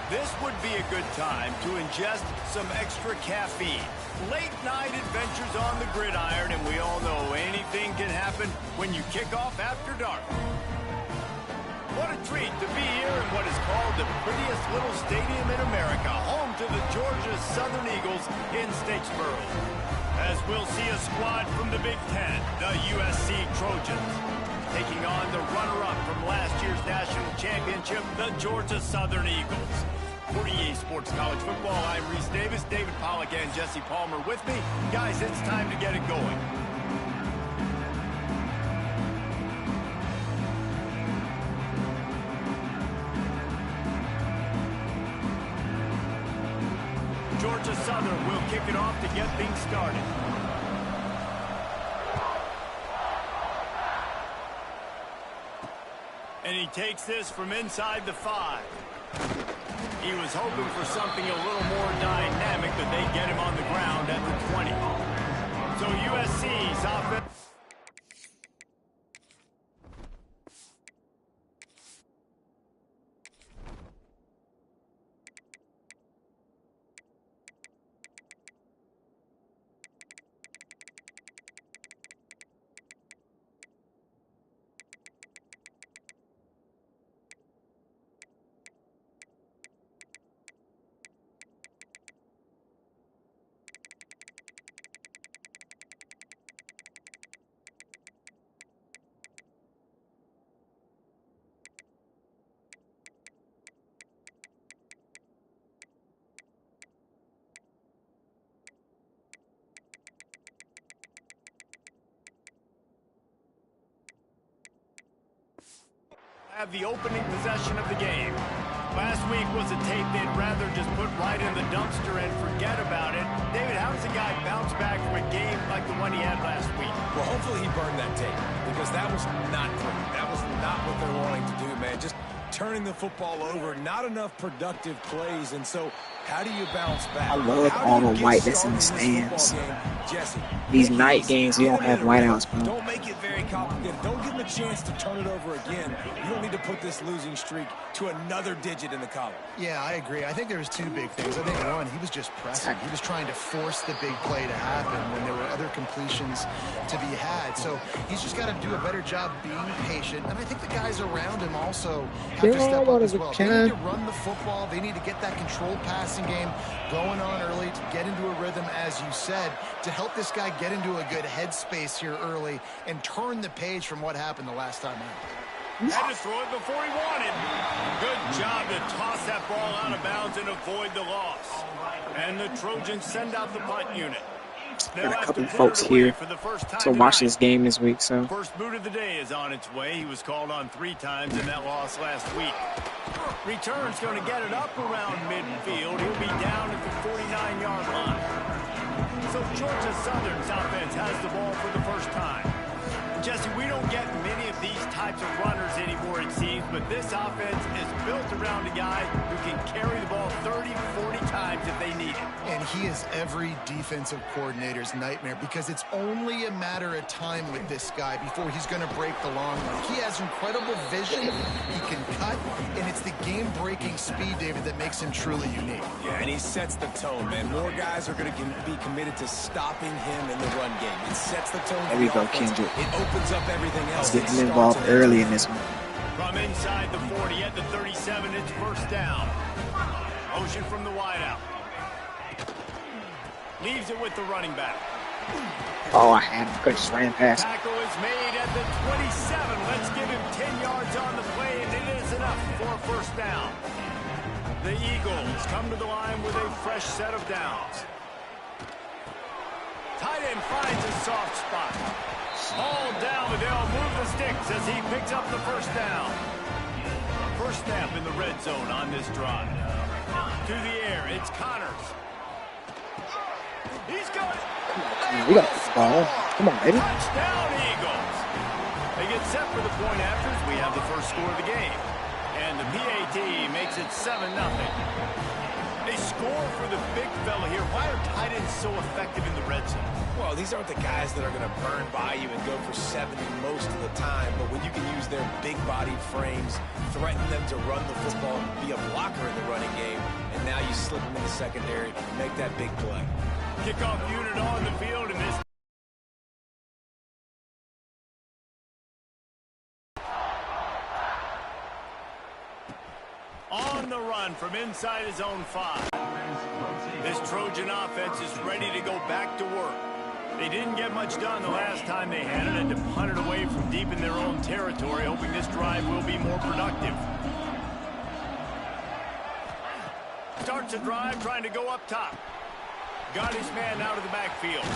This would be a good time to ingest some extra caffeine. Late night adventures on the gridiron, and we all know anything can happen when you kick off after dark. What a treat to be here in what is called the prettiest little stadium in America, home to the Georgia Southern Eagles in Statesboro. As we'll see a squad from the Big Ten, the USC Trojans, taking on the runner-up from last year's national championship, the Georgia Southern Eagles. For EA Sports College Football, I'm Reese Davis, David Pollack, and Jesse Palmer with me. Guys, it's time to get it going. Georgia Southern will kick it off to get things started. And he takes this from inside the 5. He was hoping for something a little more dynamic, but they get him on the ground at the 20. So USC's offense. Have the opening possession of the game. Last week was a tape they'd rather just put right in the dumpster and forget about it. David, how does a guy bounce back from a game like the one he had last week? Well, hopefully he burned that tape, because that was not great. That was not what they're wanting to do, man. Just turning the football over, not enough productive plays, and so how do you bounce back? I love all the white that's in the stands. These night games, you don't have whiteouts, bro. Don't make it very complicated. Don't give him a chance to turn it over again. You don't need to put this losing streak to another digit in the column. Yeah, I agree. I think there was two big things. I think one, he was just pressing. He was trying to force the big play to happen when there were other completions to be had. So he's just got to do a better job being patient. And I think the guys around him also have to step up as well. They need to run the football. They need to get that controlled passing game going on early to get into a rhythm, as you said, to help this guy get into a good headspace here early and turn the page from what happened the last time out. Had to throw it before he wanted. Good job to toss that ball out of bounds and avoid the loss. And the Trojans send out the punt unit. Got a couple of folks here to watch this game this week. So first boot of the day is on its way. He was called on 3 times in that loss last week. Return's going to get it up around midfield. He'll be down at the 49-yard line. So Georgia Southern's offense has the ball for the first time. Jesse, we don't get many of these types of runners anymore, it seems, but this offense is built around a guy who can carry the ball 30, 40 times if they need it. And he is every defensive coordinator's nightmare, because it's only a matter of time with this guy before he's going to break the long run. He has incredible vision, he can cut, and it's the game-breaking speed, David, that makes him truly unique. Yeah, and he sets the tone, man. More guys are going to be committed to stopping him in the run game. It sets the tone. There we go, Kendrick. It opens up everything else. Let's get him involved early in this one. From inside the 40 at the 37, it's first down. Motion from the wideout. Leaves it with the running back. Oh, I had him. Could have just ran past. Tackle is made at the 27. Let's give him 10 yards on the play, and it is enough for a first down. The Eagles come to the line with a fresh set of downs. Tight end finds a soft spot. All down, but they'll move the sticks as he picks up the first down. First snap in the red zone on this drive. To the air, it's Connors. He's got it. Come on, we got the ball. Come on, baby. Touchdown, Eagles. They get set for the point after as we have the first score of the game. And the PAT makes it 7-0. They score for the big fella here. Why are tight Biden's so effective in the red zone? Well, these aren't the guys that are going to burn by you and go for 70 most of the time, but when you can use their big-bodied frames, threaten them to run the football, be a blocker in the running game, and now you slip them in the secondary and make that big play. Kickoff unit on the field in this. On the run from inside his own 5. This Trojan offense is ready to go back to work. They didn't get much done the last time they had it, and to punt it away from deep in their own territory, hoping this drive will be more productive. Starts a drive trying to go up top. Got his man out of the backfield.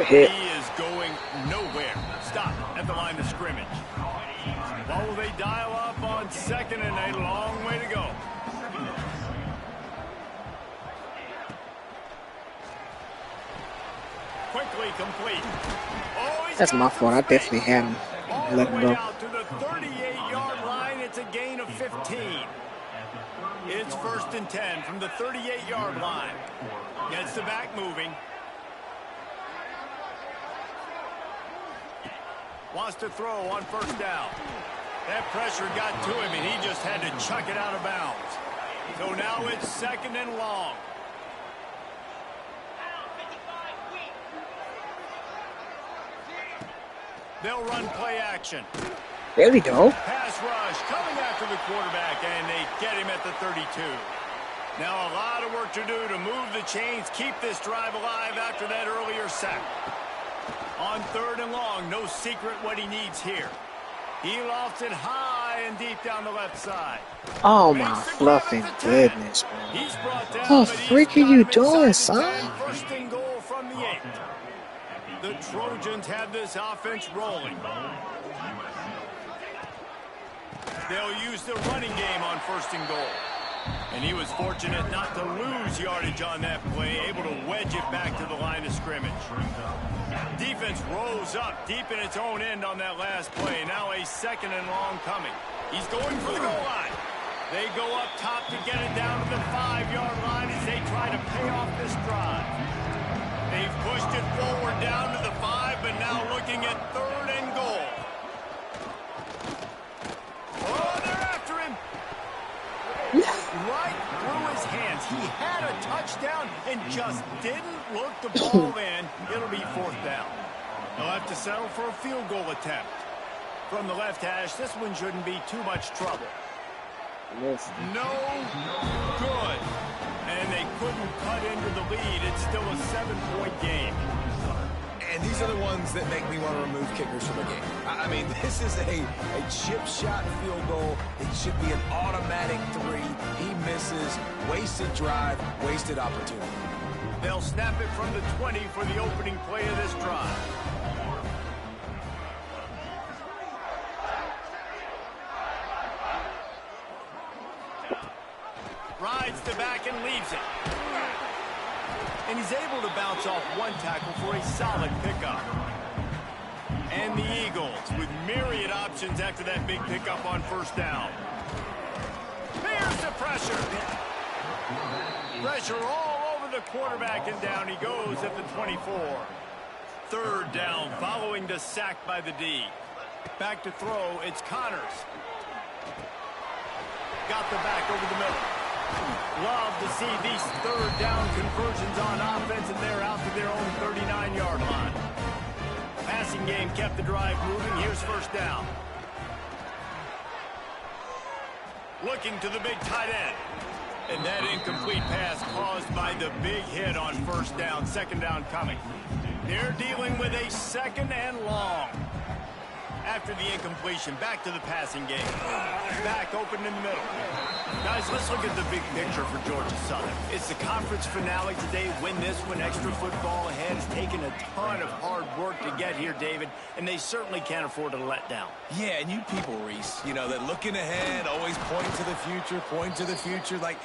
He is going nowhere. Stop at the line of scrimmage. What will they dial up on 2nd and a long way to go? Quickly complete. Oh, That's my fault. I definitely had him. Let him go. Out to the 38-yard line. It's a gain of 15. It's 1st and 10 from the 38-yard line. Gets the back moving. Wants to throw on 1st down. That pressure got to him, and he just had to chuck it out of bounds. So now it's 2nd and long. They'll run play action. There we go. Pass rush coming after the quarterback, and they get him at the 32. Now a lot of work to do to move the chains, keep this drive alive after that earlier sack. On 3rd and long, no secret what he needs here. He lofts it high and deep down the left side. Oh my fluffing goodness, man. He's brought down, What the freak are you doing, son? 1st and goal from the 8. The Trojans have this offense rolling. They'll use the running game on 1st and goal. And he was fortunate not to lose yardage on that play, able to wedge it back to the line of scrimmage. Defense rolls up deep in its own end on that last play. Now a 2nd and long coming. He's going for the goal line. They go up top to get it down to the 5-yard line as they try to pay off this drive. They've pushed it forward down to the 5, but now looking at 3rd and goal. Oh, they're after him. Right through his hands. He had a touchdown and just didn't look the ball in. It'll be 4th down. They'll have to settle for a field goal attempt. From the left hash, this one shouldn't be too much trouble. No good. And they couldn't cut into the lead. It's still a 7-point game. And these are the ones that make me want to remove kickers from a game. I mean, this is a chip shot field goal. It should be an automatic 3. He misses. Wasted drive, wasted opportunity. They'll snap it from the 20 for the opening play of this drive. Rides the back and leaves it. And he's able to bounce off one tackle for a solid pickup. And the Eagles with myriad options after that big pickup on 1st down. Here's the pressure. Pressure all over the quarterback, and down he goes at the 24. 3rd down following the sack by the D. Back to throw, it's Connors. Got the back over the middle. Love to see these 3rd down conversions on offense, and they're out to their own 39-yard line. Passing game kept the drive moving. Here's 1st down. Looking to the big tight end. And that incomplete pass caused by the big hit on 1st down. 2nd down coming. They're dealing with a 2nd and long. After the incompletion, back to the passing game. Back open in the middle. Guys, let's look at the big picture for Georgia Southern. It's the conference finale today. Win this one. Extra football ahead. It's taken a ton of hard work to get here, David, and they certainly can't afford to let down. Yeah, and you people, Reese, you know, that looking ahead, always point to the future, like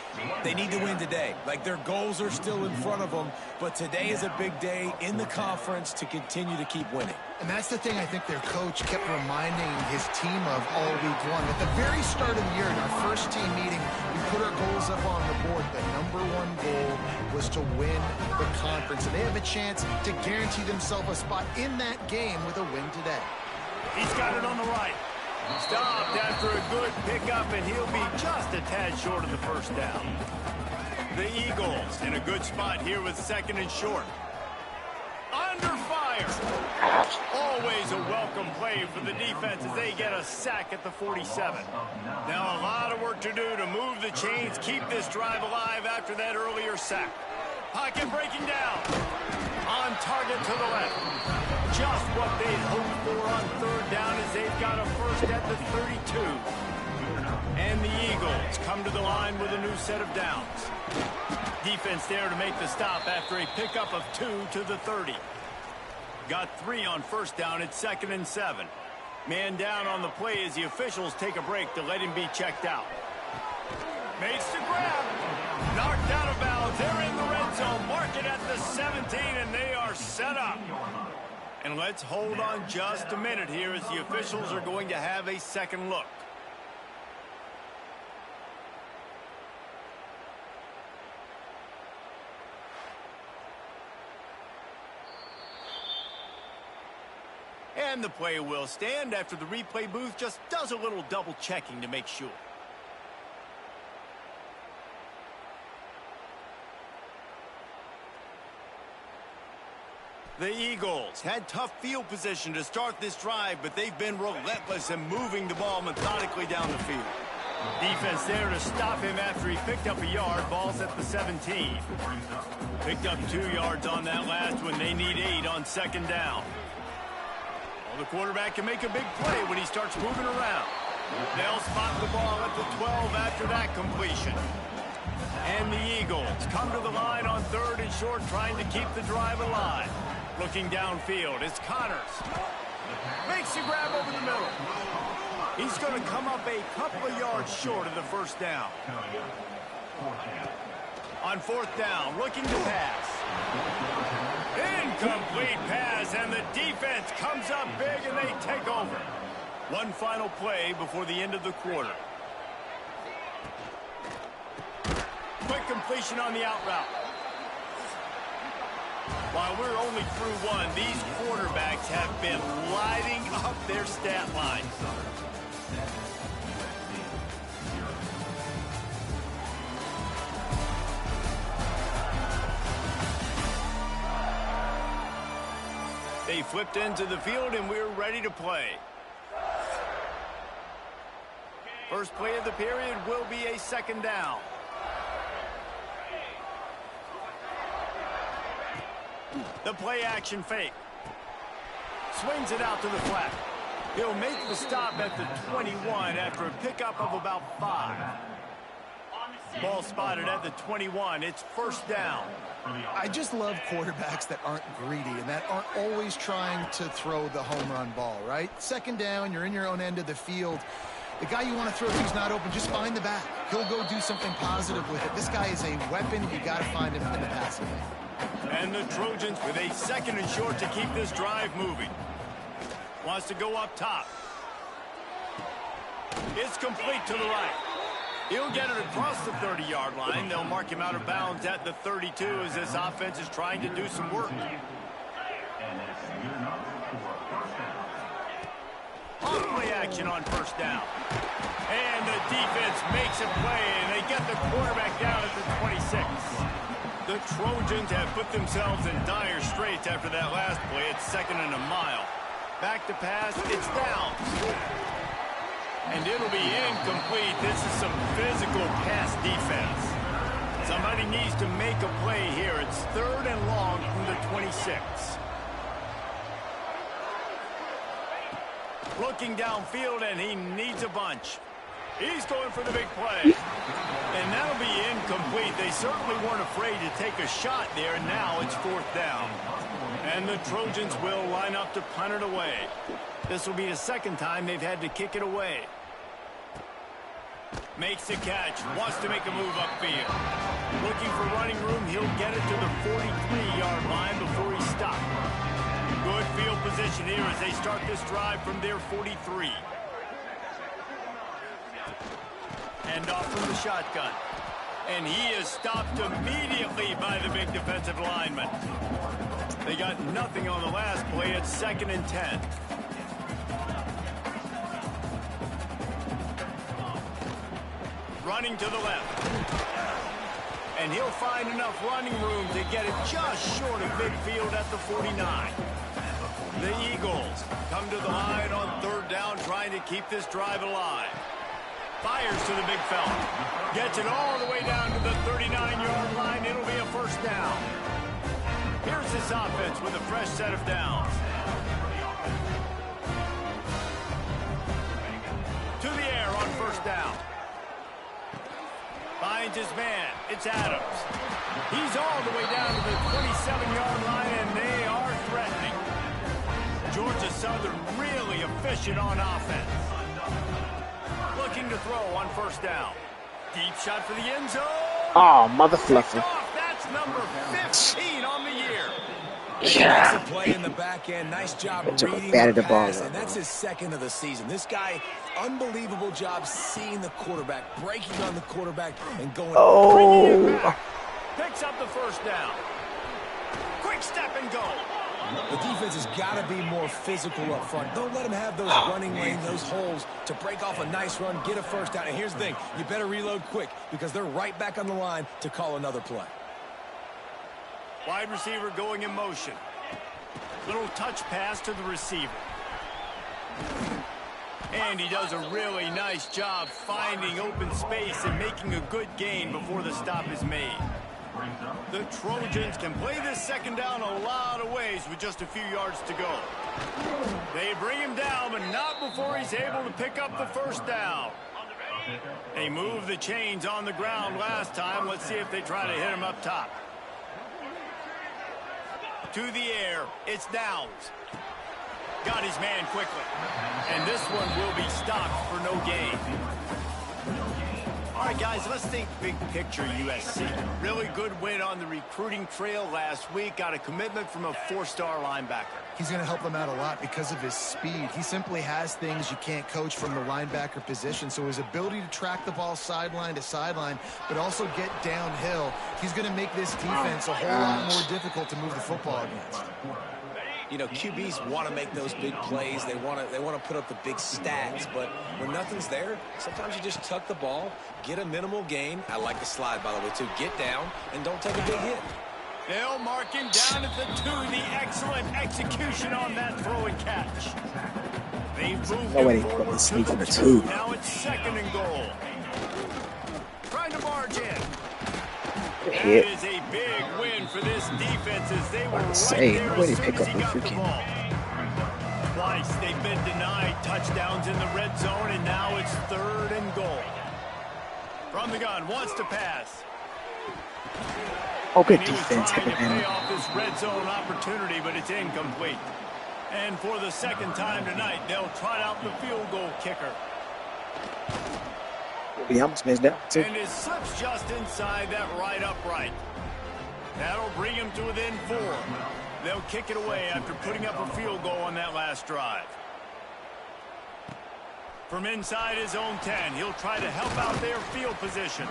they need to win today. Like their goals are still in front of them, but today is a big day in the conference to continue to keep winning. And that's the thing I think their coach kept reminding his team of all week long. At the very start of the year, in our first team meeting saying we put our goals up on the board. The #1 goal was to win the conference, and they have a chance to guarantee themselves a spot in that game with a win today. He's got it on the right. Stopped after a good pickup, and he'll be just a tad short of the first down. The Eagles in a good spot here with 2nd and short. Under fire. Always a welcome play for the defense as they get a sack at the 47. Now a lot of work to do to move the chains, keep this drive alive after that earlier sack. Pocket breaking down. On target to the left. Just what they'd hoped for on 3rd down as they've got a first at the 32. And the Eagles come to the line with a new set of downs. Defense there to make the stop after a pickup of 2 to the 30. Got 3 on 1st down at 2nd and 7. Man down on the play as the officials take a break to let him be checked out. Makes the grab. Knocked out of bounds. They're in the red zone. Mark it at the 17, and they are set up. And let's hold on just a minute here as the officials are going to have a second look. And the play will stand after the replay booth just does a little double checking to make sure. The Eagles had tough field position to start this drive, but they've been relentless in moving the ball methodically down the field. Defense there to stop him after he picked up a yard. Ball's at the 17. Picked up 2 yards on that last one. They need 8 on 2nd down. Well, the quarterback can make a big play when he starts moving around. They'll spot the ball at the 12 after that completion. And the Eagles come to the line on 3rd and short, trying to keep the drive alive. Looking downfield, it's Connors. Makes a grab over the middle. He's going to come up a couple of yards short of the first down. On 4th down, looking to pass. Incomplete pass, and the defense comes up big, and they take over. One final play before the end of the quarter. Quick completion on the out route. While we're only through one, these quarterbacks have been lighting up their stat lines. They flipped into the field, and we're ready to play. First play of the period will be a 2nd down. The play action fake. Swings it out to the flat. He'll make the stop at the 21 after a pickup of about 5. Ball spotted at the 21. It's 1st down. I just love quarterbacks that aren't greedy and that aren't always trying to throw the home run ball, right? 2nd down, you're in your own end of the field. The guy you want to throw to's not open, just find the back. He'll go do something positive with it. This guy is a weapon. You got to find him in the passing game. And the Trojans with a 2nd and short to keep this drive moving. Wants to go up top. It's complete to the right. He'll get it across the 30-yard line. They'll mark him out of bounds at the 32 as this offense is trying to do some work. On play action on 1st down. And the defense makes a play, and they get the quarterback down at the 26. The Trojans have put themselves in dire straits after that last play. It's 2nd and a mile. Back to pass. It's down. And it'll be incomplete. This is some physical pass defense. Somebody needs to make a play here. It's 3rd and long from the 26. Looking downfield, and he needs a bunch. He's going for the big play. And that'll be incomplete. They certainly weren't afraid to take a shot there, and now it's 4th down. And the Trojans will line up to punt it away. This will be the 2nd time they've had to kick it away. Makes the catch. Wants to make a move upfield. Looking for running room. He'll get it to the 43-yard line before he stopped. Good field position here as they start this drive from their 43. Handoff from the shotgun. And he is stopped immediately by the big defensive lineman. They got nothing on the last play. It's 2nd and 10. Running to the left. And he'll find enough running room to get it just short of midfield at the 49. The Eagles come to the line on 3rd down, trying to keep this drive alive. Fires to the big fella. Gets it all the way down to the 39-yard line. It'll be a 1st down. Here's this offense with a fresh set of downs. To the air on 1st down. Finds his man. It's Adams. He's all the way down to the 27-yard line, and they are threatening. Georgia Southern really efficient on offense. Looking to throw on 1st down. Deep shot for the end zone. Oh, mother fluffer. That's number 15 on the year. Yeah. Nice play in the back end. Nice job reading the the ball. pass, and that's his 2nd of the season. This guy, unbelievable job seeing the quarterback, breaking on the quarterback, and going. Oh. Picks up the 1st down. Quick step and go. The defense has got to be more physical up front. Don't let them have those running lanes, those holes to break off a nice run, get a 1st down. And here's the thing, you better reload quick because they're right back on the line to call another play. Wide receiver going in motion. Little touch pass to the receiver. And he does a really nice job finding open space and making a good gain before the stop is made. The Trojans can play this 2nd down a lot of ways with just a few yards to go. They bring him down, but not before he's able to pick up the 1st down. They moved the chains on the ground last time. Let's see if they try to hit him up top. To the air, it's Downs. Got his man quickly. And this one will be stopped for no gain. All right, guys, let's think big picture USC. Really good win on the recruiting trail last week. Got a commitment from a 4-star linebacker. He's going to help them out a lot because of his speed. He simply has things you can't coach from the linebacker position. So his ability to track the ball sideline to sideline, but also get downhill, he's going to make this defense a whole lot more difficult to move the football against. You know, QBs want to make those big plays. They want to put up the big stats. But when nothing's there, sometimes you just tuck the ball, get a minimal gain. I like the slide, by the way, too. Get down and don't take a big hit. They'll mark him down at the 2. The excellent execution on that throw and catch. They move Nobody him put forward the to sneak the in the 2. 2. Now it's 2nd and goal. Trying to barge in. Hit. That is a big win for this defense as they were right Say, there way as to soon pick as up he a got the freaking- ball. Twice they've been denied touchdowns in the red zone, and now it's 3rd and goal. From the gun, wants to pass. Oh, good And he was defense. trying to Hit pay him. off this red zone opportunity, but it's incomplete. And for the 2nd time tonight, they'll trot out the field goal kicker. He almost missed that too. And it slips just inside that right upright. That'll bring him to within 4. They'll kick it away after putting up a field goal on that last drive. From inside his own 10, he'll try to help out their field position.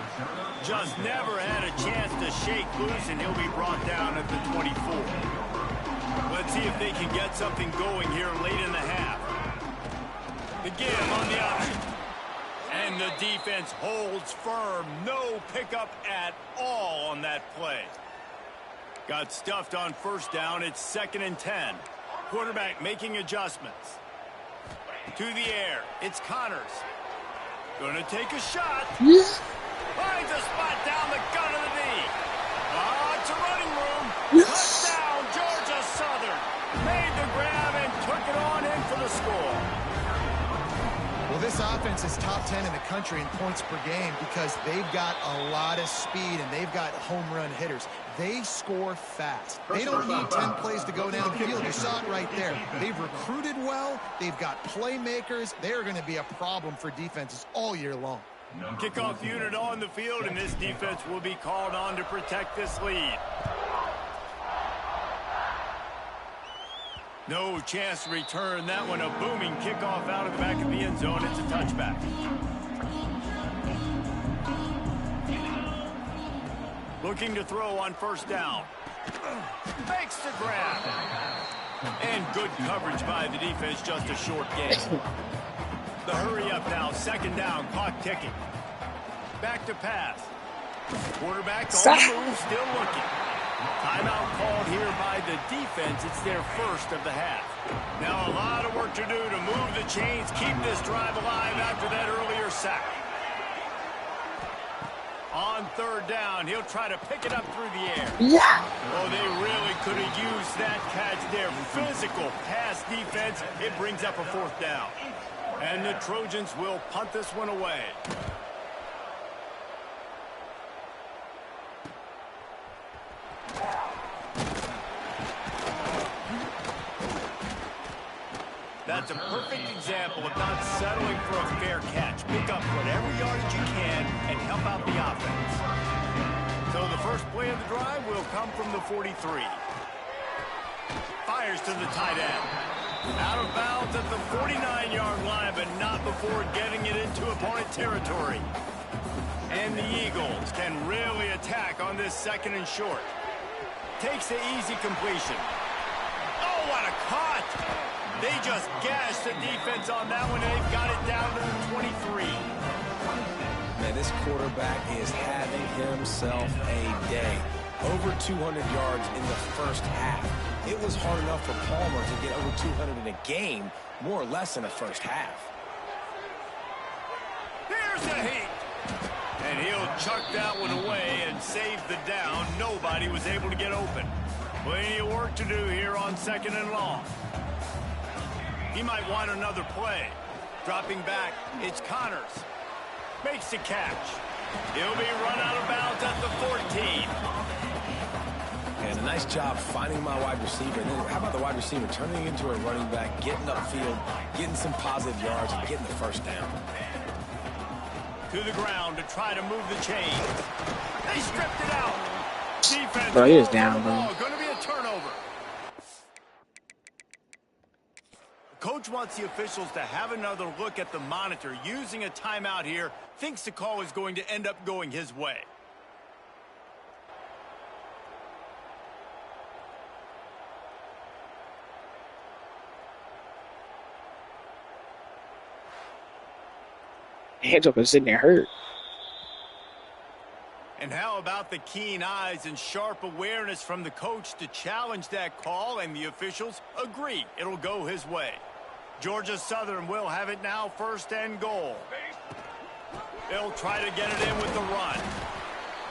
Just never had a chance to shake loose, and he'll be brought down at the 24. Let's see if they can get something going here late in the half. The give on the option. And the defense holds firm. No pickup at all on that play. Got stuffed on 1st down. It's 2nd and 10. Quarterback making adjustments. To the air. It's Connors. Gonna take a shot. Finds a spot down the gun of the knee. It's a running room. Touchdown, Georgia Southern. Made the grab and took it on in for the score. Well, this offense is top 10 in the country in points per game because they've got a lot of speed and they've got home run hitters. They score fast. They don't need 10 plays to go downfield. You saw it right there. They've recruited well. They've got playmakers. They're going to be a problem for defenses all year long. Kickoff unit on the field, and this defense will be called on to protect this lead. No chance to return that one. A booming kickoff out of the back of the end zone. It's a touchback. Looking to throw on first down. Makes the grab. And good coverage by the defense, just a short gain. The hurry up now, second down, clock ticking. Back to pass. Quarterback on the move, still looking. Timeout called here by the defense. It's their first of the half. Now a lot of work to do to move the chains, keep this drive alive after that earlier sack. On third down, he'll try to pick it up through the air. Yeah. Oh, they really could have used that catch there. Physical pass defense. It brings up a fourth down. And the Trojans will punt this one away. That's a perfect example of not settling for a fair catch. Pick up whatever yardage you can and help out the offense. So the first play of the drive will come from the 43. Fires to the tight end. Out of bounds at the 49-yard line, but not before getting it into opponent territory. And the Eagles can really attack on this second and short. Takes the easy completion. Oh, what a cut! They just gashed the defense on that one, and they've got it down to the 23. Man, this quarterback is having himself a day. Over 200 yards in the first half. It was hard enough for Palmer to get over 200 in a game, more or less in the first half. Here's the heat. And he'll chuck that one away and save the down. Nobody was able to get open. Plenty of work to do here on second and long. He might want another play. Dropping back, it's Connors. Makes the catch. He'll be run out of bounds at the 14. And a nice job finding my wide receiver. And then how about the wide receiver turning into a running back, getting upfield, getting some positive yards, and getting the first down. To the ground to try to move the chain. They stripped it out. Defense. Bro, he is down, bro. Going to be a turnover. Coach wants the officials to have another look at the monitor. Using a timeout here, thinks the call is going to end up going his way. Hands up and sitting there hurt. And how about the keen eyes and sharp awareness from the coach to challenge that call, and the officials agree it'll go his way. Georgia Southern will have it now, first and goal. They'll try to get it in with the run.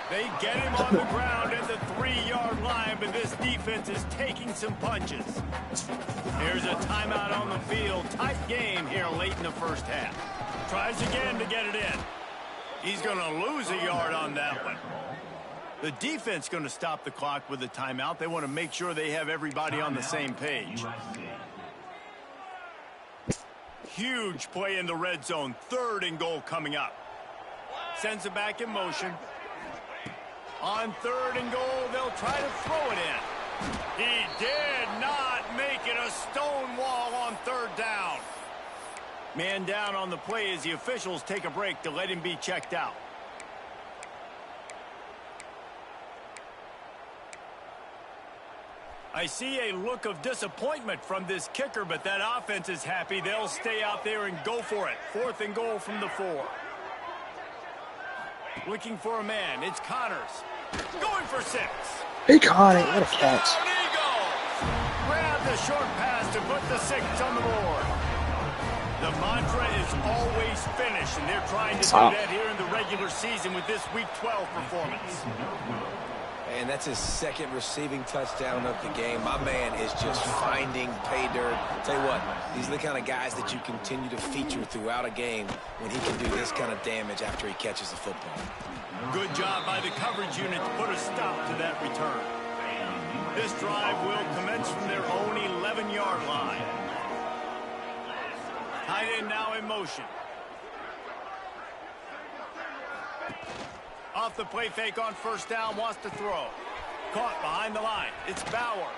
They get him on the ground at the 3-yard line, but this defense is taking some punches. Here's a timeout on the field. Tight game here late in the first half. Tries again to get it in. He's going to lose a yard on that one. The defense going to stop the clock with a timeout. They want to make sure they have everybody on the same page. Huge play in the red zone. Third and goal coming up. Sends it back in motion. On third and goal, they'll try to throw it in. He did not make it a stone wall on third down. Man down on the play as the officials take a break to let him be checked out. I see a look of disappointment from this kicker, but that offense is happy. They'll stay out there and go for it. Fourth and goal from the 4. Looking for a man. It's Connors. Going for 6. He caught it. What a catch. Down he goes. Grab the short pass to put the 6 on the board. The mantra is always finish, and they're trying to do that here in the regular season with this Week 12 performance. And that's his second receiving touchdown of the game. My man is just finding pay dirt. Tell you what, these are the kind of guys that you continue to feature throughout a game when he can do this kind of damage after he catches the football. Good job by the coverage unit to put a stop to that return. This drive will commence from their own 11-yard line. Tight end now in motion. Off the play fake on first down, wants to throw. Caught behind the line. It's Bauer.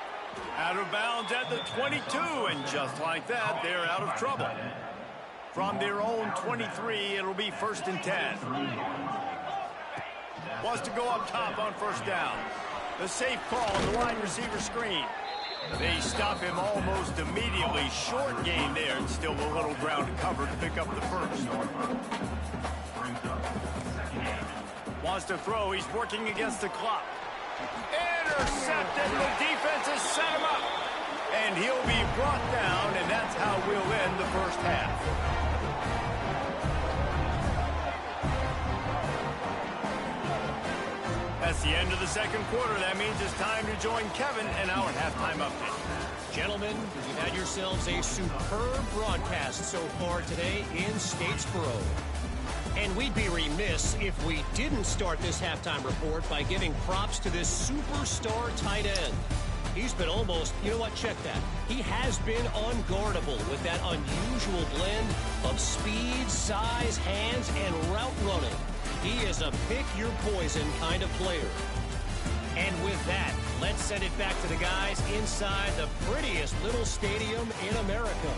Out of bounds at the 22, and just like that, they're out of trouble. From their own 23, it'll be first and 10. Wants to go up top on first down. The safe call on the wide receiver screen. They stop him almost immediately. Short gain there, and still a little ground to cover to pick up the first. Wants to throw. He's working against the clock. Intercepted. The defense has set him up. And he'll be brought down, and that's how we'll end the first half. That's the end of the second quarter. That means it's time to join Kevin in our halftime update. Gentlemen, you've had yourselves a superb broadcast so far today in Statesboro. And we'd be remiss if we didn't start this halftime report by giving props to this superstar tight end. He's been almost, you know what, check that. He has been unguardable with that unusual blend of speed, size, hands, and route running. He is a pick-your-poison kind of player. And with that, let's send it back to the guys inside the prettiest little stadium in America.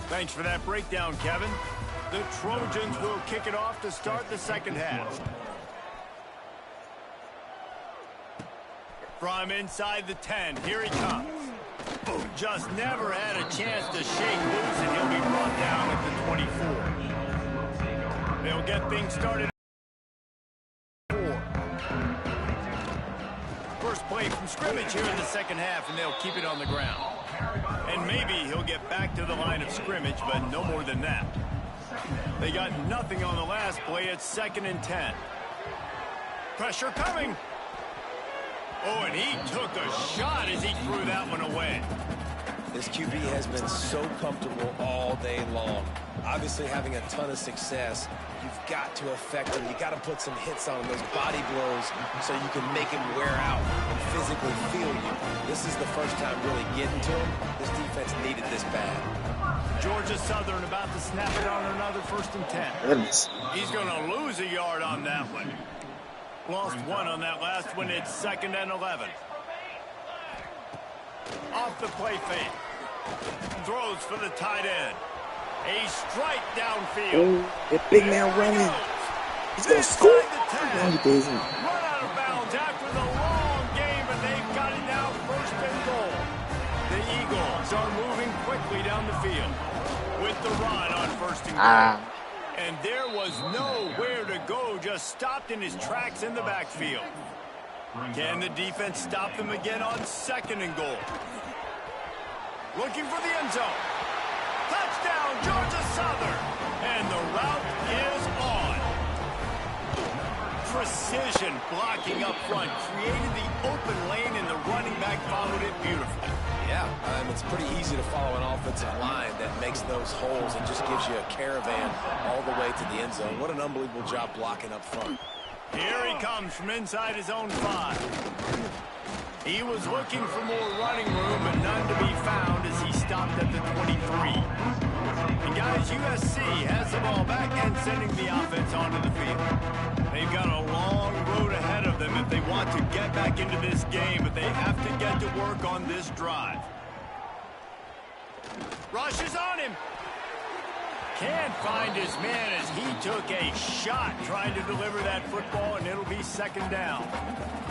Thanks for that breakdown, Kevin. The Trojans will kick it off to start the second half. From inside the 10, here he comes. Just never had a chance to shake loose, and he'll be brought down at the 24. They'll get things started. First play from scrimmage here in the second half, and they'll keep it on the ground. And maybe he'll get back to the line of scrimmage, but no more than that. They got nothing on the last play. It's 2nd and 10. Pressure coming. Oh, and he took a shot as he threw that one away. This QB has been so comfortable all day long. Obviously having a ton of success. You've got to affect him. You got to put some hits on him, those body blows, so you can make him wear out and physically feel you. This is the first time really getting to him. This defense needed this bad. Georgia Southern about to snap it on another 1st and 10. Goodness. He's going to lose a yard on that one. Lost one on that last one. It's 2nd and 11. Off the play fake. Throws for the tight end. A strike downfield. Oh, that big man running. He's going to score. No, he doesn't. Run out of bounds after the long game, and they've got it now 1st and goal. The Eagles are moving quickly down the field with the run on 1st and goal. And there was nowhere to go, just stopped in his tracks in the backfield. Can the defense stop them again on 2nd and goal? Looking for the end zone. Touchdown, Georgia Southern. And the route is on. Precision blocking up front, created the open lane, and the running back followed it beautifully. Yeah, it's pretty easy to follow an offensive line that makes those holes and just gives you a caravan all the way to the end zone. What an unbelievable job blocking up front. Here he comes from inside his own 5. He was looking for more running room, but none to be found as he stopped at the 23. And guys, USC has the ball back and sending the offense onto the field. They've got a long road ahead of them if they want to get back into this game, but they have to get to work on this drive. Rush is on him. Can't find his man as he took a shot trying to deliver that football, and it'll be 2nd down.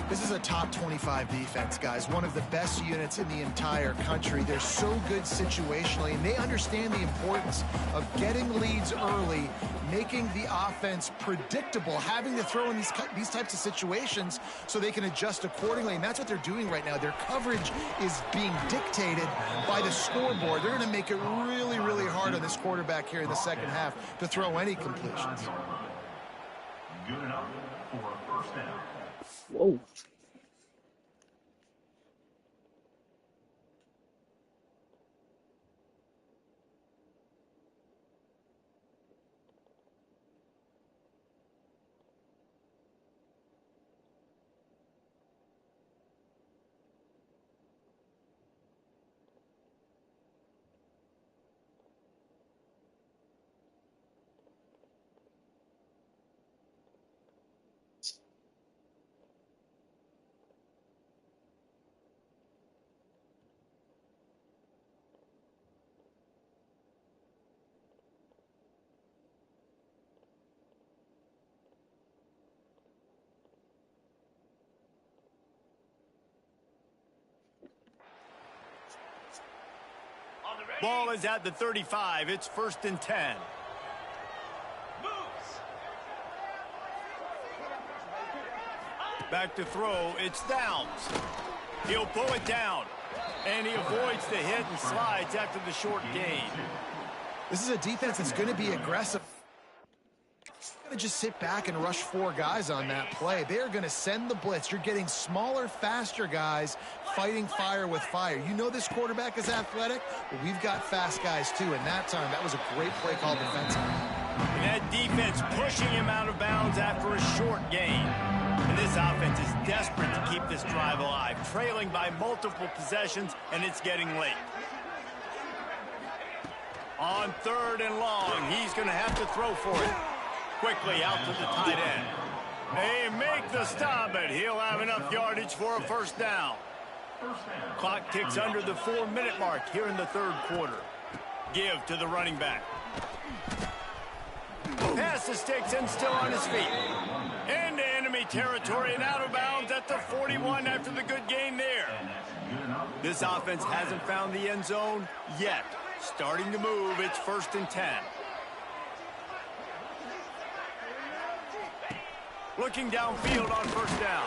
This is a top 25 defense, guys. One of the best units in the entire country. They're so good situationally, and they understand the importance of getting leads early, making the offense predictable, having to throw in these types of situations so they can adjust accordingly. And that's what they're doing right now. Their coverage is being dictated by the scoreboard. They're going to make it really, really hard on this quarterback here in the second half to throw any completions. Good enough for a 1st down. Whoa. Ball is at the 35. It's 1st and 10. Back to throw. It's Downs. He'll pull it down. And he avoids the hit and slides after the short gain. This is a defense that's going to be aggressive. Going to just sit back and rush 4 guys on that play. They're going to send the blitz. You're getting smaller, faster guys fighting fire with fire. You know this quarterback is athletic, but we've got fast guys too. And that time, that was a great play call defensively. And that defense pushing him out of bounds after a short gain. And this offense is desperate to keep this drive alive, trailing by multiple possessions, and it's getting late. On 3rd and long, he's going to have to throw for it. Quickly out to the tight end. They make the stop, but he'll have enough yardage for a 1st down. Clock ticks under the 4-minute mark here in the 3rd quarter. Give to the running back. Pass the sticks and still on his feet. Into enemy territory and out of bounds at the 41 after the good gain there. This offense hasn't found the end zone yet. Starting to move, it's 1st and 10. Looking downfield on 1st down.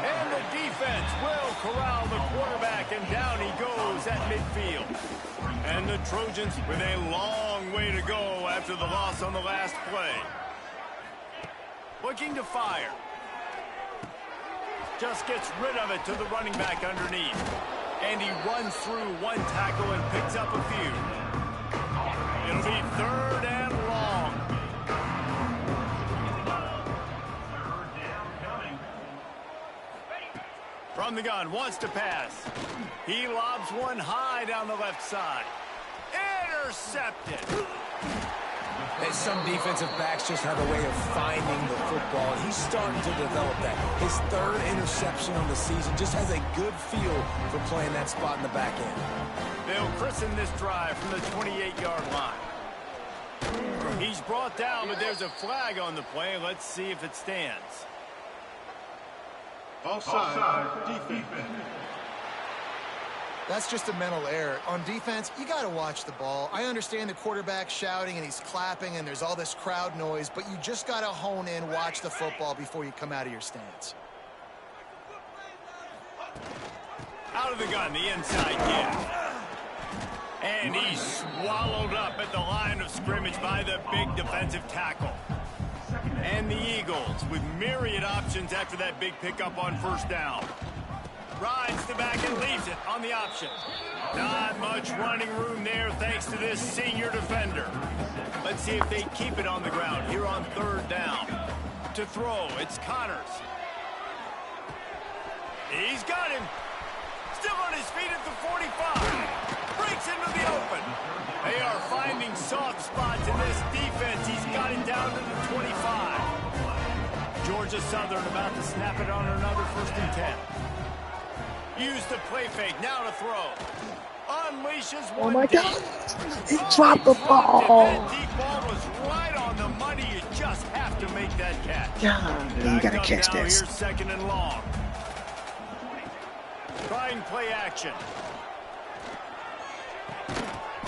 And the defense will corral the quarterback, and down he goes at midfield. And the Trojans with a long way to go after the loss on the last play. Looking to fire. Just gets rid of it to the running back underneath. And he runs through 1 tackle and picks up a few. It'll be 3rd and long. From the gun, wants to pass. He lobs one high down the left side. Intercepted. And some defensive backs just have a way of finding the football. He's starting to develop that. His 3rd interception on the season, just has a good feel for playing that spot in the back end. They'll christen this drive from the 28-yard line. He's brought down, but there's a flag on the play. Let's see if it stands. Offside, defense. That's just a mental error. On defense, you got to watch the ball. I understand the quarterback shouting and he's clapping and there's all this crowd noise, but you just got to hone in, watch the football before you come out of your stance. Out of the gun, the inside give. And he's swallowed up at the line of scrimmage by the big defensive tackle. And the Eagles with myriad options after that big pickup on 1st down. Rides the back and leaves it on the option. Not much running room there thanks to this senior defender. Let's see if they keep it on the ground here on 3rd down. To throw, it's Connors. He's got him. Still on his feet at the 45. Breaks into the open. They are finding soft spots in this defense. He's got it down to the 25. Georgia Southern about to snap it on another 1st and 10. Use the play fake, now to throw. Unleashes one. Oh my deep. God! He dropped the ball. That deep ball was right on the money. You just have to make that catch. God, you gotta catch this. Here's 2nd and long. Trying play action.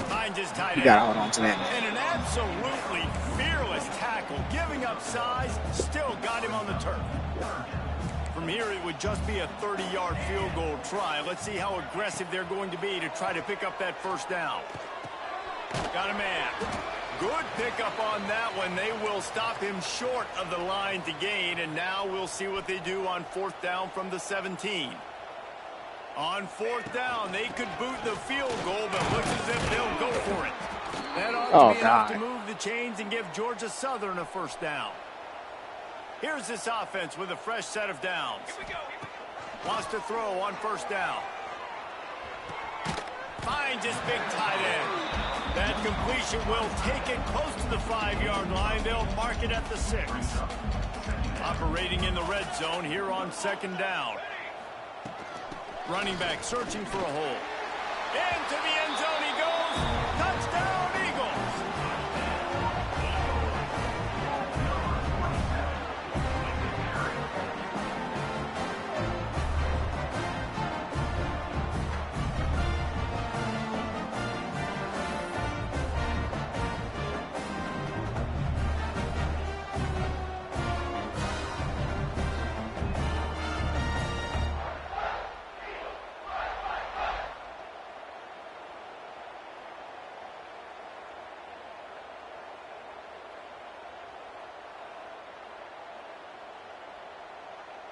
Finds his tight end. You gotta hold on to that, man. And an absolutely fearless tackle, giving up size, still got him on the turf. From here, it would just be a 30-yard field goal try. Let's see how aggressive they're going to be to try to pick up that 1st down. Got a man. Good pickup on that one. They will stop him short of the line to gain, and now we'll see what they do on 4th down from the 17. On 4th down, they could boot the field goal, but looks as if they'll go for it. That ought to be enough to move the chains and give Georgia Southern a 1st down. Here's this offense with a fresh set of downs. Here we go. Wants to throw on 1st down. Finds his big tight end. That completion will take it close to the 5-yard line. They'll mark it at the 6. Operating in the red zone here on 2nd down. Running back searching for a hole. Into the end zone he goes. Touchdown, Eagles.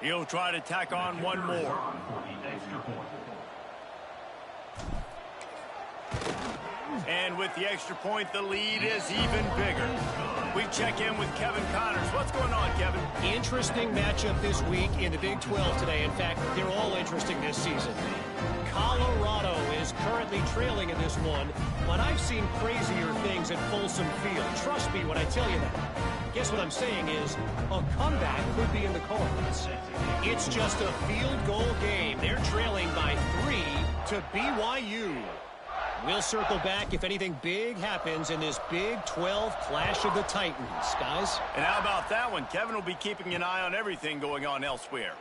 He'll try to tack on one more. And with the extra point, the lead is even bigger. We check in with Kevin Connors. What's going on, Kevin? Interesting matchup this week in the Big 12 today. In fact, they're all interesting this season. Colorado is currently trailing in this one, but I've seen crazier things at Folsom Field. Trust me when I tell you that. Guess what I'm saying is a comeback could be in the cards. It's just a field goal game. They're trailing by 3 to BYU. We'll circle back if anything big happens in this Big 12 Clash of the Titans, guys. And how about that one? Kevin will be keeping an eye on everything going on elsewhere.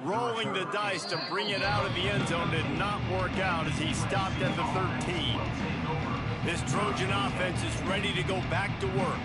Rolling the dice to bring it out of the end zone did not work out as he stopped at the 13. This Trojan offense is ready to go back to work.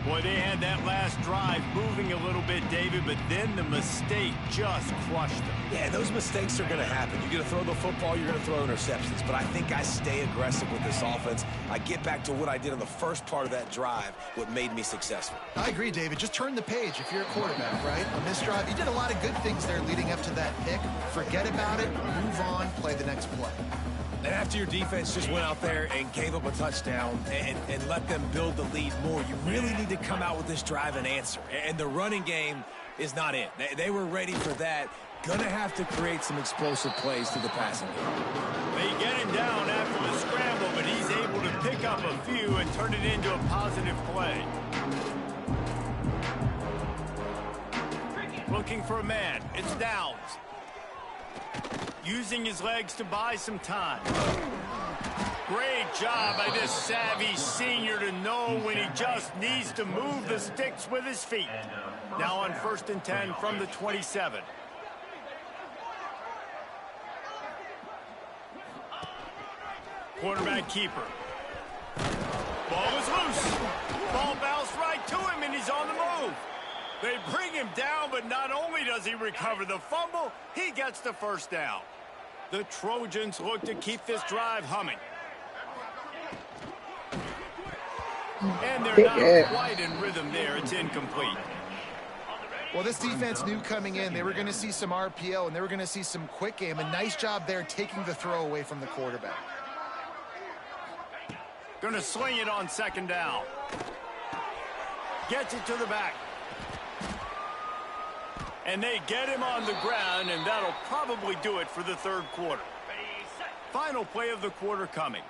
Boy, they had that last drive moving a little bit, David, but then the mistake just crushed them. Yeah, those mistakes are going to happen. You're going to throw the football, you're going to throw interceptions. But I think I stay aggressive with this offense. I get back to what I did on the first part of that drive, what made me successful. I agree, David. Just turn the page if you're a quarterback, right? On this drive, you did a lot of good things there leading up to that pick. Forget about it, move on, play the next play. And after your defense just went out there and gave up a touchdown and let them build the lead more, you really need to come out with this drive and answer. And the running game is not in. They were ready for that. Gonna have to create some explosive plays to the passing game. They get him down after the scramble, but he's able to pick up a few and turn it into a positive play. Looking for a man. It's Downs. Using his legs to buy some time. Great job by this savvy senior to know when he just needs to move the sticks with his feet. Now on 1st and 10 from the 27. Quarterback keeper. Ball is loose. Ball bounced right to him, and he's on the move. They bring him down, but not only does he recover the fumble, he gets the first down. The Trojans look to keep this drive humming. And they're not quite in rhythm there. It's incomplete. Well, this defense knew coming in they were going to see some RPO and they were going to see some quick game. A nice job there taking the throw away from the quarterback. Going to sling it on 2nd down. Gets it to the back. And they get him on the ground, and that'll probably do it for the 3rd quarter. Final play of the quarter coming.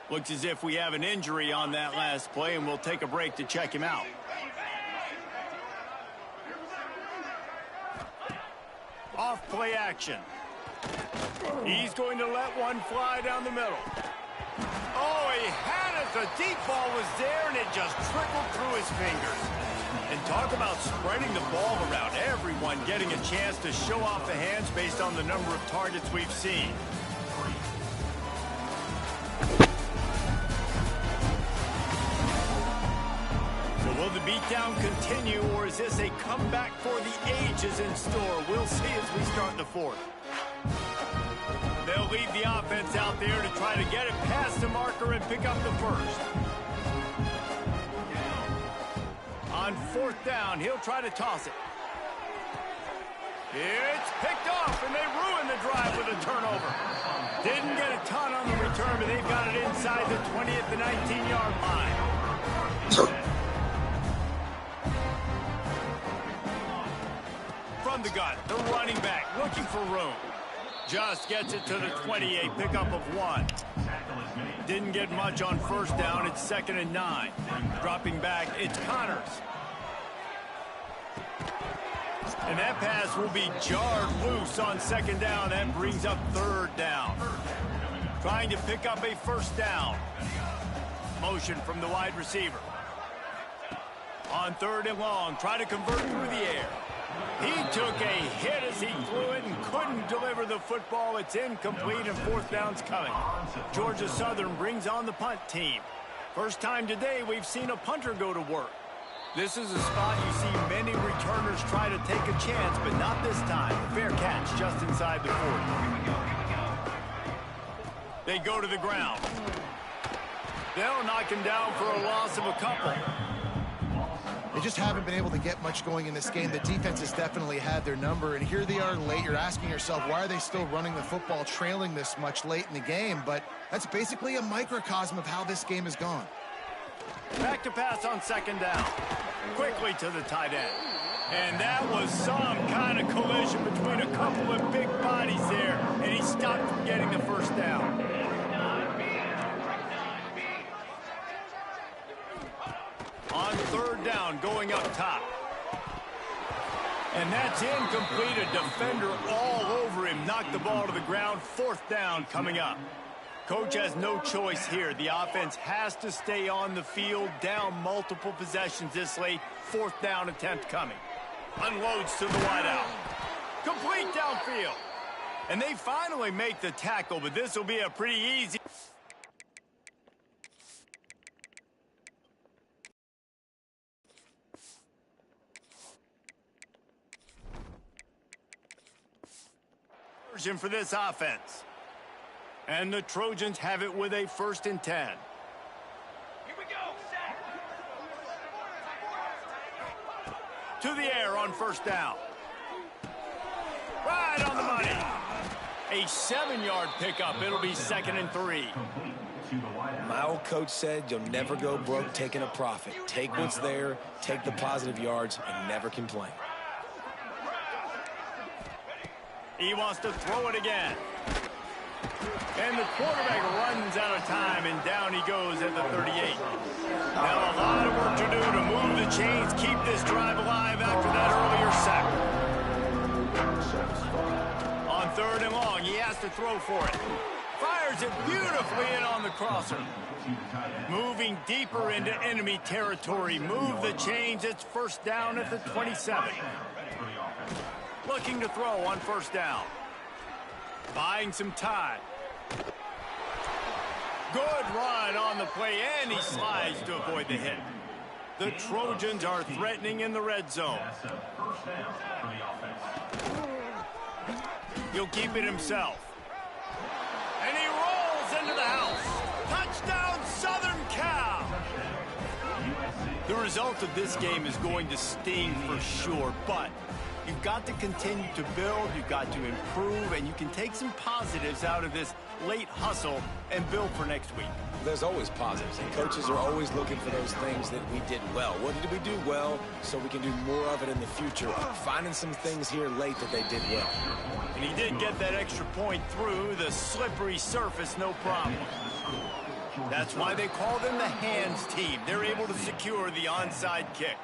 Looks as if we have an injury on that last play, and we'll take a break to check him out. Off play action. He's going to let one fly down the middle. Oh, he had it. The deep ball was there, and it just trickled through his fingers. And talk about spreading the ball around. Everyone getting a chance to show off the hands based on the number of targets we've seen. So will the beatdown continue, or is this a comeback for the ages in store? We'll see as we start the 4th. They'll leave the offense out there to try to get it past the marker and pick up the 1st. On 4th down, he'll try to toss it. It's picked off, and they ruin the drive with a turnover. Didn't get a ton on the return, but they've got it inside the 20 at the 19-yard line. From the gun, the running back looking for room. Just gets it to the 28, pickup of 1. Didn't get much on 1st down. It's 2nd and 9. Dropping back, it's Connors. And that pass will be jarred loose on 2nd down. That brings up 3rd down. Trying to pick up a 1st down. Motion from the wide receiver. On 3rd and long, try to convert through the air. He took a hit as he threw it and couldn't deliver the football. It's incomplete, and 4th down's coming. Georgia Southern brings on the punt team. First time today we've seen a punter go to work. This is a spot you see many returners try to take a chance, but not this time. Fair catch just inside the 40. They go to the ground. They'll knock him down for a loss of a couple. They just haven't been able to get much going in this game. The defense has definitely had their number, and here they are late. You're asking yourself, why are they still running the football, trailing this much late in the game? But that's basically a microcosm of how this game has gone. Back to pass on second down. Quickly to the tight end. And that was some kind of collision between a couple of big bodies there, and he stopped from getting the first down. On third down, going up top. And that's incomplete. A defender all over him. Knocked the ball to the ground. Fourth down coming up. Coach has no choice here. The offense has to stay on the field, down multiple possessions this late. Fourth down attempt coming. Unloads to the wideout. Complete downfield. And they finally make the tackle, but this will be a pretty easy... for this offense. And the Trojans have it with a 1st and 10. Here we go. To the air on first down. Right on the money. A 7-yard pickup. It'll be 2nd and 3. My old coach said you'll never go broke taking a profit. Take what's there, take the positive yards, and never complain. He wants to throw it again. And the quarterback runs out of time, and down he goes at the 38. Now a lot of work to do to move the chains, keep this drive alive after that earlier sack. On third and long, he has to throw for it. Fires it beautifully in on the crosser. Moving deeper into enemy territory. Move the chains. It's first down at the 27. Looking to throw on first down. Buying some time. Good run on the play, and he slides to avoid the hit. The Trojans are threatening in the red zone. He'll keep it himself. And he rolls into the house. Touchdown, Southern Cal! The result of this game is going to sting for sure, but you've got to continue to build, you've got to improve, and you can take some positives out of this late hustle and build for next week. There's always positives, and coaches are always looking for those things that we did well. What did we do well so we can do more of it in the future? Finding some things here late that they did well. And he did get that extra point through the slippery surface, no problem. That's why they call them the hands team. They're able to secure the onside kick.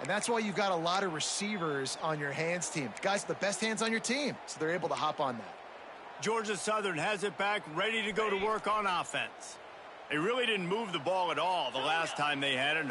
And that's why you've got a lot of receivers on your hands team. Guys, the best hands on your team, so they're able to hop on that. Georgia Southern has it back, ready to go to work on offense. They really didn't move the ball at all the last time they had it.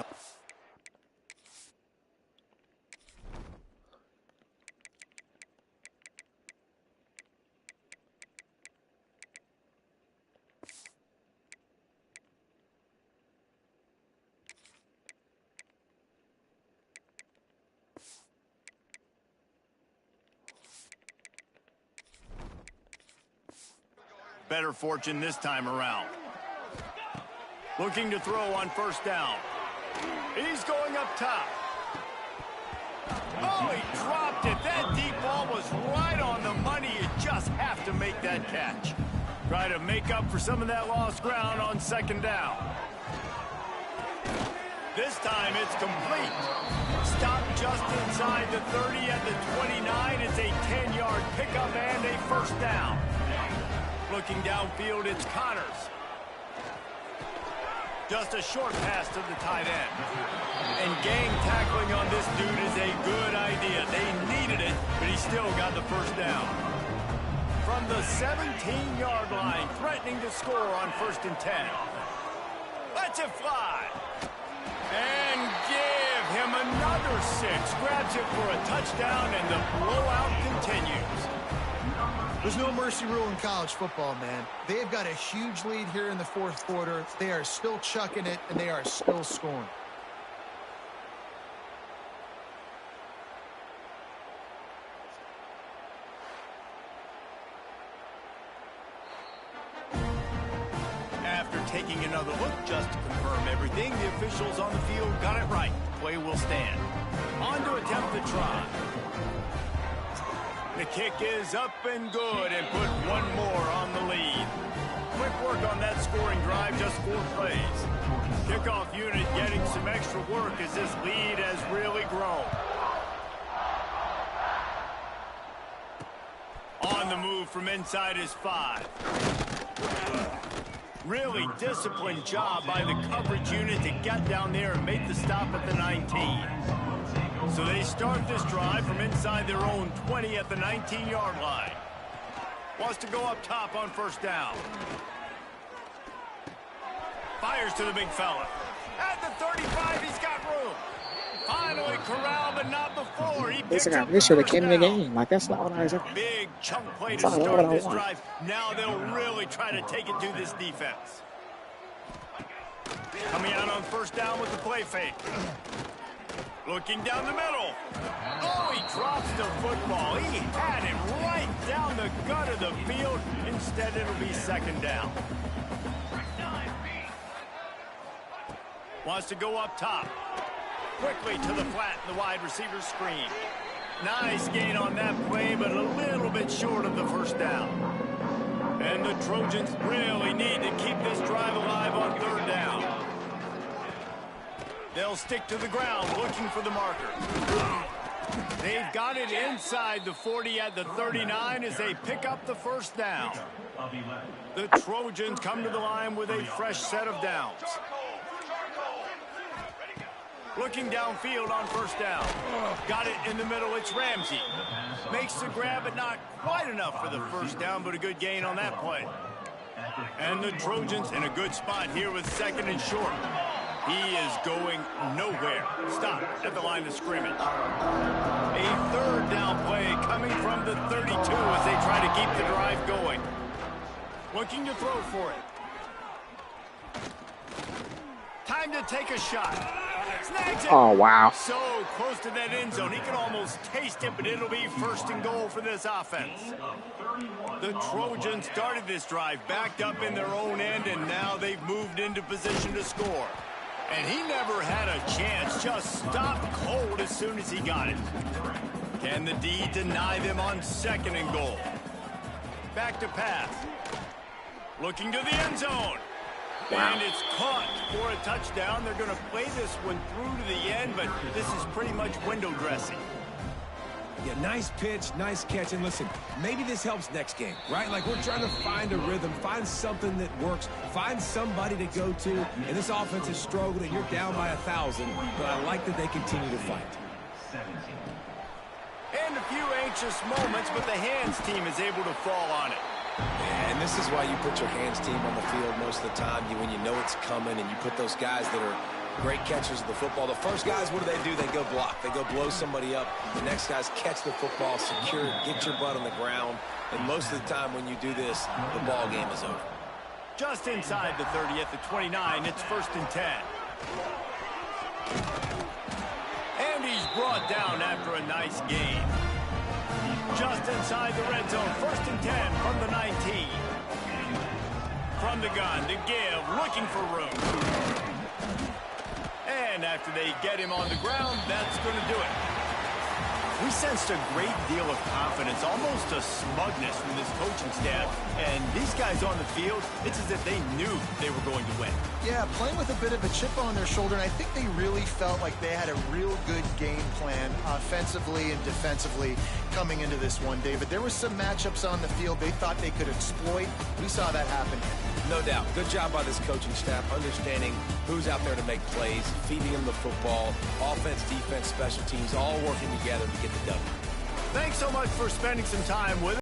Better fortune this time around. Looking to throw on first down. He's going up top. Oh, he dropped it. That deep ball was right on the money. You just have to make that catch. Try to make up for some of that lost ground on second down. This time it's complete. Stop just inside the 30 at the 29. It's a 10-yard pickup and a first down. Looking downfield, it's Connors. Just a short pass to the tight end. And gang tackling on this dude is a good idea. They needed it, but he still got the first down. From the 17-yard line, threatening to score on 1st and 10. Lets it fly. And give him another 6. Grabs it for a touchdown, and the blowout continues. There's no mercy rule in college football, man. They've got a huge lead here in the fourth quarter. They are still chucking it, and they are still scoring. After taking another look just to confirm everything, the officials on the field got it right. play will stand. On to attempt the try. The kick is up and good, and put one more on the lead. Quick work on that scoring drive, just 4 plays. Kickoff unit getting some extra work as this lead has really grown. On the move from inside his 5. Really disciplined job by the coverage unit to get down there and make the stop at the 19. So they start this drive from inside their own 20 at the 19-yard line. Wants to go up top on first down. Fires to the big fella. At the 35, he's got room. Finally corralled, but not before. He picks up They should have came in the game. Like, that's not what I was. Big chunk play to start this drive. Now they'll really try to take it to this defense. Coming out on first down with the play fake. Looking down the middle. Oh, he drops the football. He had it right down the gut of the field. Instead, it'll be second down. Wants to go up top. Quickly to the flat in the wide receiver screen. Nice gain on that play, but a little bit short of the first down. And the Trojans really need to keep this drive alive on third down. They'll stick to the ground looking for the marker. They've got it inside the 40 at the 39 as they pick up the first down. The Trojans come to the line with a fresh set of downs. Looking downfield on first down. Got it in the middle. It's Ramsey. Makes the grab, but not quite enough for the first down, but a good gain on that play. And the Trojans in a good spot here with second and short. He is going nowhere. Stop at the line of scrimmage. A third down play coming from the 32 as they try to keep the drive going. Looking to throw for it. Time to take a shot. Snags it. Oh, wow. So close to that end zone. He can almost taste it, but it'll be first and goal for this offense. The Trojans started this drive backed up in their own end, and now they've moved into position to score. And he never had a chance, just stopped cold as soon as he got it. Can the D deny them on second and goal? Back to pass. Looking to the end zone. Wow. And it's caught for a touchdown. They're going to play this one through to the end, but this is pretty much window dressing. Yeah, nice pitch, nice catch. And listen, maybe this helps next game, right? Like, we're trying to find a rhythm, find something that works, find somebody to go to. And this offense has struggled, and you're down by 1,000. But I like that they continue to fight. And a few anxious moments, but the hands team is able to fall on it. And this is why you put your hands team on the field most of the time. When you know it's coming, and you put those guys that are great catchers of the football. The first guys, what do? They go block. They go blow somebody up. The next guys catch the football, secure it, get your butt on the ground. And most of the time when you do this, the ball game is over. Just inside the 30 at the 29, it's first and 10. And he's brought down after a nice gain. Just inside the red zone, first and 10 from the 19. From the gun to give, looking for room. And after they get him on the ground, that's going to do it. We sensed a great deal of confidence, almost a smugness from this coaching staff. And these guys on the field, it's as if they knew they were going to win. Yeah, playing with a bit of a chip on their shoulder, and I think they really felt like they had a real good game plan offensively and defensively coming into this one, David. There were some matchups on the field they thought they could exploit. We saw that happen. No doubt. Good job by this coaching staff, understanding who's out there to make plays, feeding them the football, offense, defense, special teams, all working together to get the W. Thanks so much for spending some time with us.